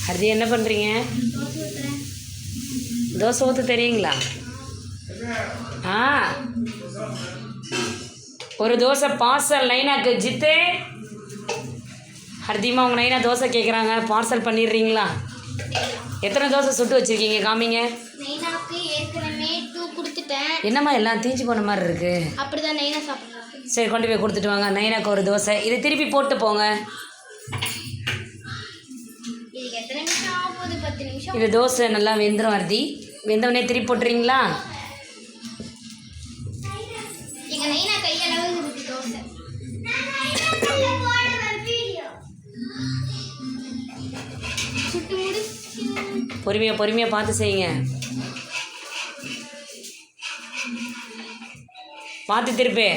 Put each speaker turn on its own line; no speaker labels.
ஹர்தி என்ன பண்ணுறீங்க? தோசை ஊற்ற தெரியுங்களா? ஆ, ஒரு தோசை பார்சல் நைனாக்கு. ஜித்து, ஹர்திமா உங்கள் நைனா தோசை கேட்குறாங்க, பார்சல் பண்ணிடுறீங்களா? எத்தனை தோசை சுட்டு வச்சுருக்கீங்க காமிங்க. என்னம்மா எல்லாம் தீஞ்சு போன மாதிரி இருக்கு.
அப்படிதான் நைனா சாப்பிட்றாங்க.
சரி, கொண்டு போய் கொடுத்துட்டு வாங்க. நைனாக்கு ஒரு தோசை. இதை திருப்பி போட்டு போங்க.
இதுக்கு எத்தனை நிமிஷம் ஆகுது? 10 நிமிஷம்.
இது தோசை நல்லா வெந்துடும். ஹர்தி, வெந்தவொடனே திருப்பி போட்டுறீங்களா?
எங்க நைனா கையளவு இருக்கு தோசை. சுட்டு முடிச்சு.
பொறுமையாக பார்த்து செய்யுங்க. பார்த்து திருப்பி.